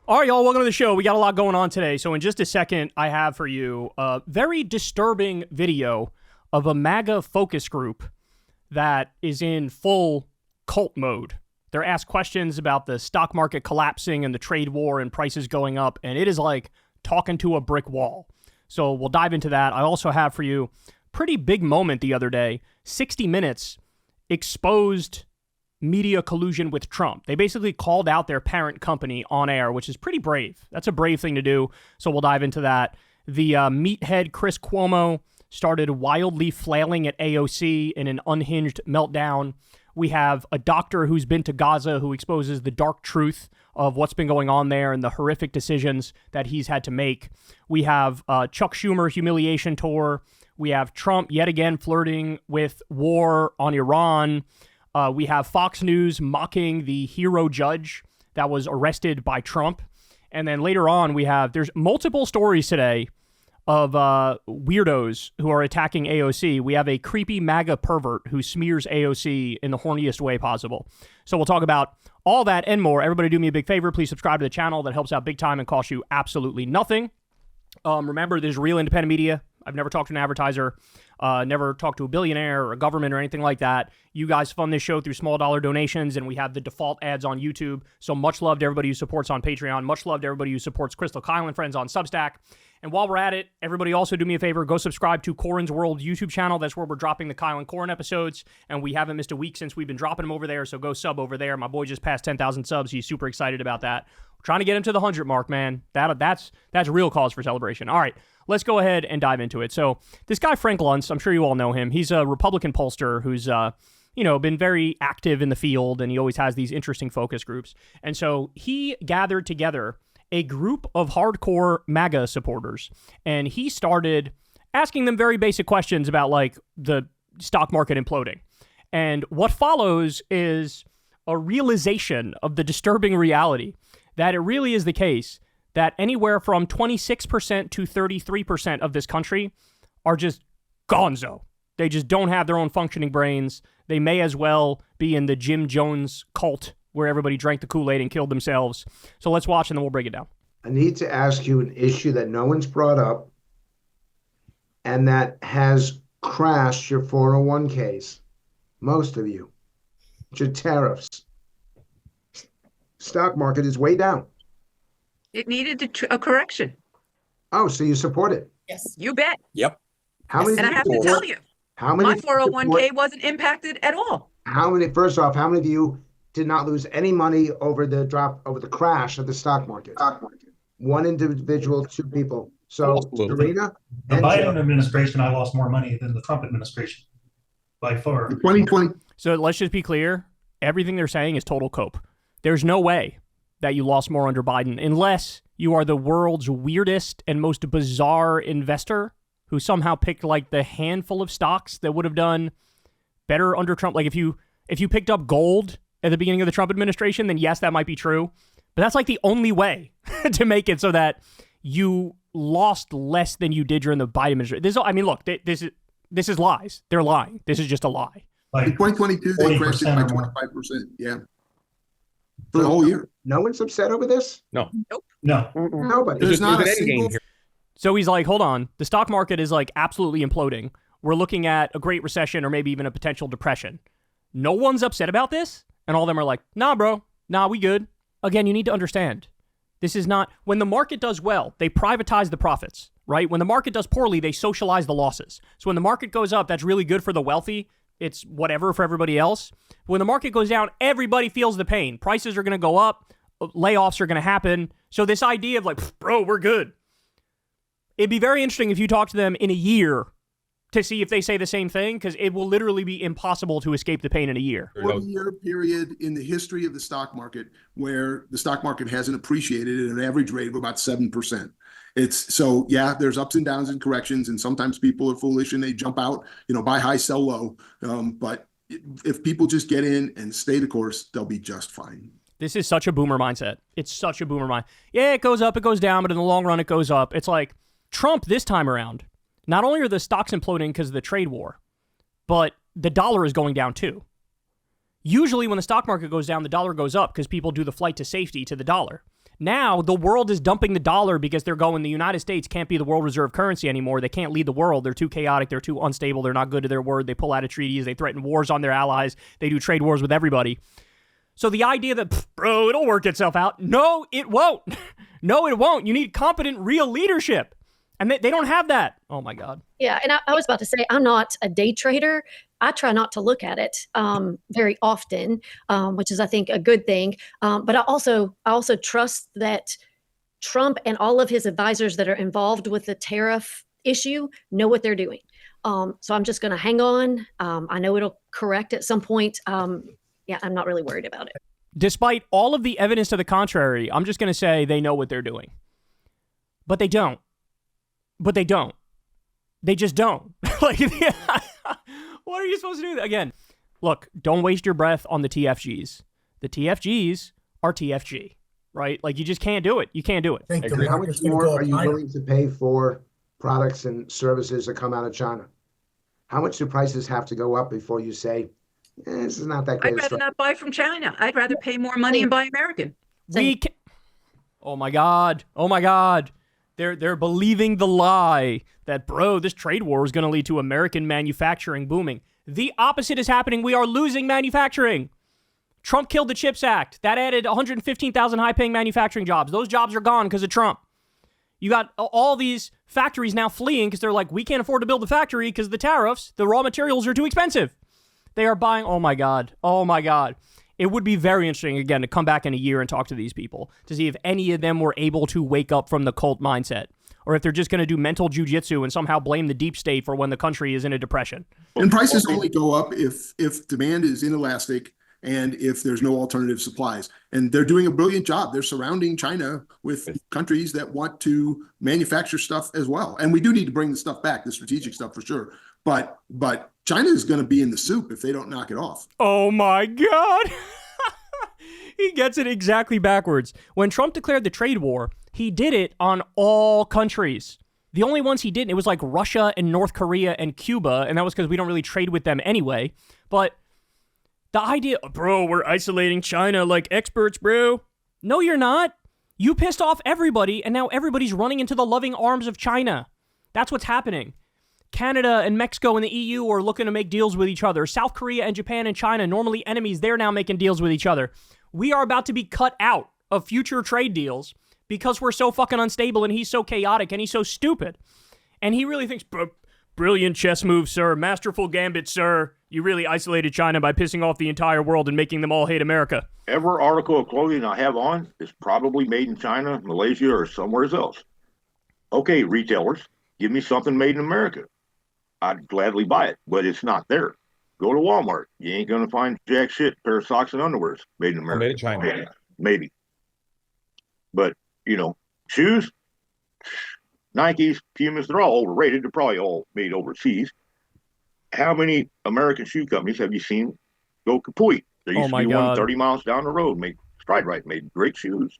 All right, y'all, welcome to the show. We got a lot going on today. So in just a second, I have for you a very disturbing video of a MAGA focus group that is in full cult mode. They're asked questions about the stock market collapsing and the trade war and prices going up, and it is like talking to a brick wall. So we'll dive into that. I also have for you a pretty big moment the other day. 60 Minutes exposed media collusion with Trump. They basically called out their parent company on air, which is pretty brave. That's a brave thing to do, so we'll dive into that. The meathead Chris Cuomo started wildly flailing at AOC in an unhinged meltdown. We have a doctor who's been to Gaza who exposes the dark truth of what's been going on there and the horrific decisions that he's had to make. We have Chuck Schumer humiliation tour. We have Trump yet again flirting with war on Iran. We have Fox News mocking the hero judge that was arrested by Trump. And then later on, there's multiple stories today of weirdos who are attacking AOC. We have a creepy MAGA pervert who smears AOC in the horniest way possible. So we'll talk about all that and more. Everybody do me a big favor. Please subscribe to the channel. That helps out big time and costs you absolutely nothing. Remember, there's real independent media. I've never talked to an advertiser, never talked to a billionaire or a government or anything like that. You guys fund this show through small dollar donations, and we have the default ads on YouTube. So much love to everybody who supports on Patreon. Much love to everybody who supports Crystal Kyle and Friends on Substack. And while we're at it, everybody also do me a favor, go subscribe to Corin's World YouTube channel. That's where we're dropping the Kyle and Corin episodes, and we haven't missed a week since we've been dropping them over there, so go sub over there. My boy just passed 10,000 subs. He's super excited about that. We're trying to get him to the 100 mark, man. That's real cause for celebration. All right, let's go ahead and dive into it. So this guy, Frank Luntz, I'm sure you all know him. He's a Republican pollster who's, been very active in the field, and he always has these interesting focus groups. And so he gathered together a group of hardcore MAGA supporters, and he started asking them very basic questions about, like, the stock market imploding. And what follows is a realization of the disturbing reality that it really is the case that anywhere from 26% to 33% of this country are just gonzo. They just don't have their own functioning brains. They may as well be in the Jim Jones cult where everybody drank the Kool-Aid and killed themselves. So let's watch and then we'll break it down. I need to ask you an issue that no one's brought up and that has crashed your 401ks, most of you, which are tariffs. Stock market is way down. It needed a correction. Oh, so you support it? Yes. You bet. Yep. How many? And I have to tell you, my 401k wasn't impacted at all. First off, how many of you did not lose any money over the crash of the stock market? One individual, two people. So, Serena? The Biden administration, I lost more money than the Trump administration by far. 2020. So let's just be clear. Everything they're saying is total cope. There's no way that you lost more under Biden unless you are the world's weirdest and most bizarre investor who somehow picked like the handful of stocks that would have done better under Trump. Like if you picked up gold at the beginning of the Trump administration, then yes, that might be true. But that's like the only way to make it so that you lost less than you did during the Biden administration. This is lies. They're lying. This is just a lie. Like in 2022, they crashed it by 25%. Yeah. For the whole year. No one's upset over this? No. Nope. No. Nobody. There's not a an end single game here. So he's like, hold on. The stock market is like absolutely imploding. We're looking at a great recession or maybe even a potential depression. No one's upset about this? And all of them are like, nah, bro. Nah, we good. Again, you need to understand. This is not, when the market does well, they privatize the profits, right? When the market does poorly, they socialize the losses. So when the market goes up, that's really good for the wealthy. It's whatever for everybody else. When the market goes down, everybody feels the pain. Prices are going to go up. Layoffs are going to happen. So this idea of like, bro, we're good. It'd be very interesting if you talk to them in a year to see if they say the same thing, because it will literally be impossible to escape the pain in a year. 40-year period in the history of the stock market where the stock market hasn't appreciated at an average rate of about 7%. There's ups and downs and corrections, and sometimes people are foolish and they jump out, buy high, sell low. But if people just get in and stay the course, they'll be just fine. This is such a boomer mindset. It's such a boomer mind. Yeah, it goes up, it goes down, but in the long run, it goes up. It's like Trump this time around. Not only are the stocks imploding because of the trade war, but the dollar is going down too. Usually when the stock market goes down, the dollar goes up because people do the flight to safety to the dollar. Now the world is dumping the dollar because they're going, the United States can't be the world reserve currency anymore. They can't lead the world. They're too chaotic. They're too unstable. They're not good to their word. They pull out of treaties. They threaten wars on their allies. They do trade wars with everybody. So the idea that, bro, it'll work itself out. No, it won't. No, it won't. You need competent, real leadership. And they don't have that. Oh, my God. Yeah. And I was about to say, I'm not a day trader. I try not to look at it very often, which is, I think, a good thing. But I also trust that Trump and all of his advisors that are involved with the tariff issue know what they're doing. So I'm just going to hang on. I know it'll correct at some point. Yeah, I'm not really worried about it. Despite all of the evidence to the contrary, I'm just going to say they know what they're doing. But they don't. But they don't. They just don't. Like, what are you supposed to do? Again, look, don't waste your breath on the TFGs. The TFGs are TFG, right? Like, you just can't do it. You can't do it. How much more are you willing to pay for products and services that come out of China? How much do prices have to go up before you say, this is not that great? I'd rather not buy from China. I'd rather pay more money and buy American. Oh my God. Oh my God. They're believing the lie that, bro, this trade war is going to lead to American manufacturing booming. The opposite is happening. We are losing manufacturing. Trump killed the CHIPS Act. That added 115,000 high-paying manufacturing jobs. Those jobs are gone because of Trump. You got all these factories now fleeing because they're like, we can't afford to build a factory because the tariffs, the raw materials are too expensive. They are buying. Oh my God. Oh my God. It would be very interesting, again, to come back in a year and talk to these people to see if any of them were able to wake up from the cult mindset, or if they're just going to do mental jujitsu and somehow blame the deep state for when the country is in a depression. And prices only go up if demand is inelastic and if there's no alternative supplies. And they're doing a brilliant job. They're surrounding China with countries that want to manufacture stuff as well. And we do need to bring the stuff back, the strategic stuff for sure. But China is going to be in the soup if they don't knock it off. Oh my God. He gets it exactly backwards. When Trump declared the trade war, he did it on all countries. The only ones he didn't, it was like Russia and North Korea and Cuba, and that was because we don't really trade with them anyway. But the idea, bro, we're isolating China like experts, bro. No, you're not. You pissed off everybody, and now everybody's running into the loving arms of China. That's what's happening. Canada and Mexico and the EU are looking to make deals with each other. South Korea and Japan and China, normally enemies, they're now making deals with each other. We are about to be cut out of future trade deals because we're so fucking unstable and he's so chaotic and he's so stupid. And he really thinks, brilliant chess move, sir. Masterful gambit, sir. You really isolated China by pissing off the entire world and making them all hate America. Every article of clothing I have on is probably made in China, Malaysia, or somewhere else. Okay, retailers, give me something made in America. I'd gladly buy it, but it's not there. Go to Walmart. You ain't going to find jack shit pair of socks and underwears made in America. Made in China. Maybe. But, shoes, Nikes, Pumas, they're all overrated. They're probably all made overseas. How many American shoe companies have you seen go kaput? There used to be one 30 miles down the road, made Stride Right, made great shoes.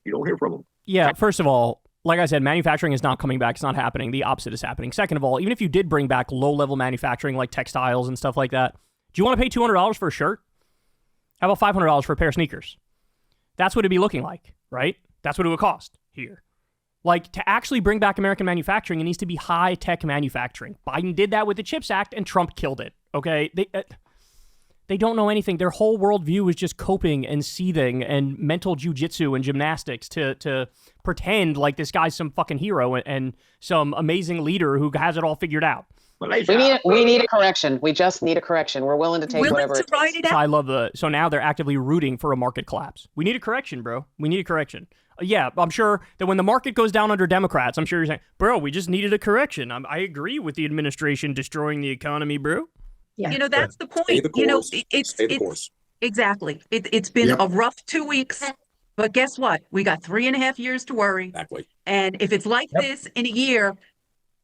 You don't hear from them. Yeah, first of all, like I said, manufacturing is not coming back. It's not happening. The opposite is happening. Second of all, even if you did bring back low-level manufacturing like textiles and stuff like that, do you want to pay $200 for a shirt? How about $500 for a pair of sneakers? That's what it'd be looking like, right? That's what it would cost here. Like, to actually bring back American manufacturing, it needs to be high-tech manufacturing. Biden did that with the CHIPS Act, and Trump killed it, okay? They don't know anything. Their whole worldview is just coping and seething and mental jujitsu and gymnastics to pretend like this guy's some fucking hero and some amazing leader who has it all figured out. We need a correction. We just need a correction. We're willing to take whatever it takes. So I love so now they're actively rooting for a market collapse. We need a correction, bro. We need a correction. Yeah, I'm sure that when the market goes down under Democrats, I'm sure you're saying, bro, we just needed a correction. I agree with the administration destroying the economy, bro. Yeah. That's the point. Stay the course. Exactly. It's been a rough 2 weeks, but guess what? We got 3.5 years to worry. Exactly. And if it's like this in a year,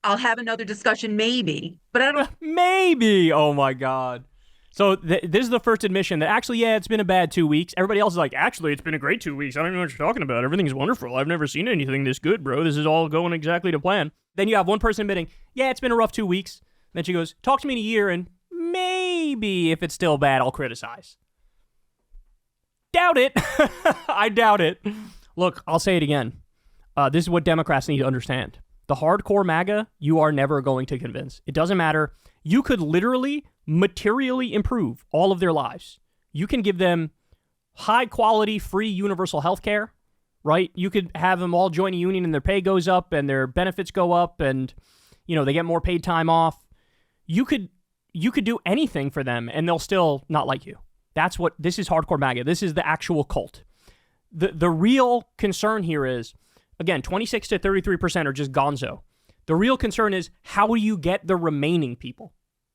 I'll have another discussion, maybe. But I don't. Maybe. Oh my God. So this is the first admission that actually, yeah, it's been a bad 2 weeks. Everybody else is like, actually, it's been a great 2 weeks. I don't know what you're talking about. Everything's wonderful. I've never seen anything this good, bro. This is all going exactly to plan. Then you have one person admitting, yeah, it's been a rough 2 weeks. Then she goes, talk to me in a year and maybe if it's still bad, I'll criticize. Doubt it. I doubt it. Look, I'll say it again. This is what Democrats need to understand. The hardcore MAGA, you are never going to convince. It doesn't matter. You could literally materially improve all of their lives. You can give them high quality, free, universal health care, right? You could have them all join a union and their pay goes up and their benefits go up and, they get more paid time off. You could do anything for them and they'll still not like you. This is hardcore MAGA. This is the actual cult. The real concern here is, again, 26 to 33% are just gonzo. The real concern is, how do you get the remaining people,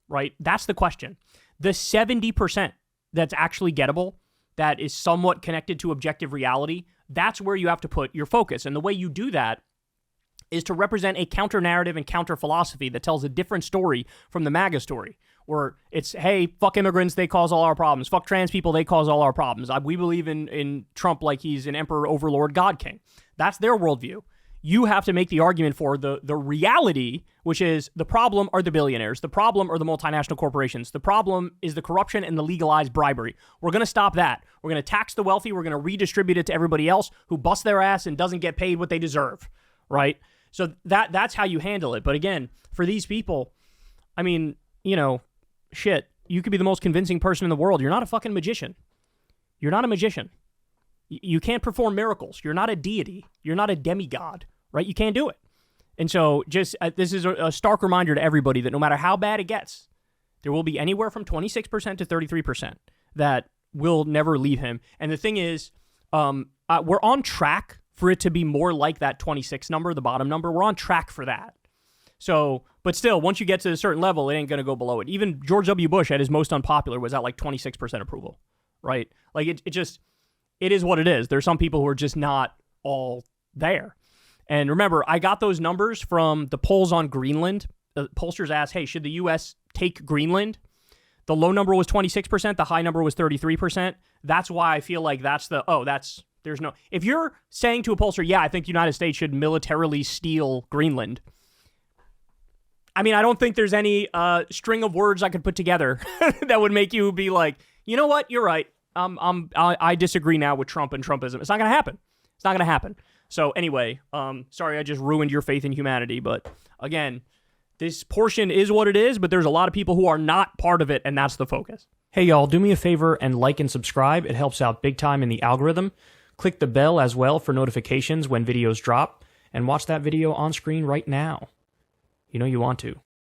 right? That's the question. The 70% that's actually gettable, that is somewhat connected to objective reality, that's where you have to put your focus. And the way you do that is to represent a counter-narrative and counter-philosophy that tells a different story from the MAGA story, where it's, hey, fuck immigrants, they cause all our problems. Fuck trans people, they cause all our problems. We believe in Trump like he's an emperor, overlord, God king. That's their worldview. You have to make the argument for the reality, which is the problem are the billionaires. The problem are the multinational corporations. The problem is the corruption and the legalized bribery. We're going to stop that. We're going to tax the wealthy. We're going to redistribute it to everybody else who busts their ass and doesn't get paid what they deserve, right? So that's how you handle it. But again, for these people, I mean, shit, you could be the most convincing person in the world. You're not a fucking magician. You're not a magician. You can't perform miracles. You're not a deity. You're not a demigod, right? You can't do it. And so just this is a stark reminder to everybody that no matter how bad it gets, there will be anywhere from 26% to 33% that will never leave him. And the thing is, we're on track for it to be more like that 26 number, the bottom number. We're on track for that. So, but still, once you get to a certain level, it ain't going to go below it. Even George W. Bush at his most unpopular was at like 26% approval, right? Like it is what it is. There's some people who are just not all there. And remember, I got those numbers from the polls on Greenland. The pollsters asked, hey, should the U.S. take Greenland? The low number was 26%. The high number was 33%. That's why I feel like if you're saying to a pollster, yeah, I think the United States should militarily steal Greenland, I mean, I don't think there's any string of words I could put together that would make you be like, you know what, you're right. I disagree now with Trump and Trumpism. It's not going to happen. It's not going to happen. So anyway, sorry I just ruined your faith in humanity. But again, this portion is what it is, but there's a lot of people who are not part of it, and that's the focus. Hey, y'all, do me a favor and like and subscribe. It helps out big time in the algorithm. Click the bell as well for notifications when videos drop, and watch that video on screen right now. You know you want to.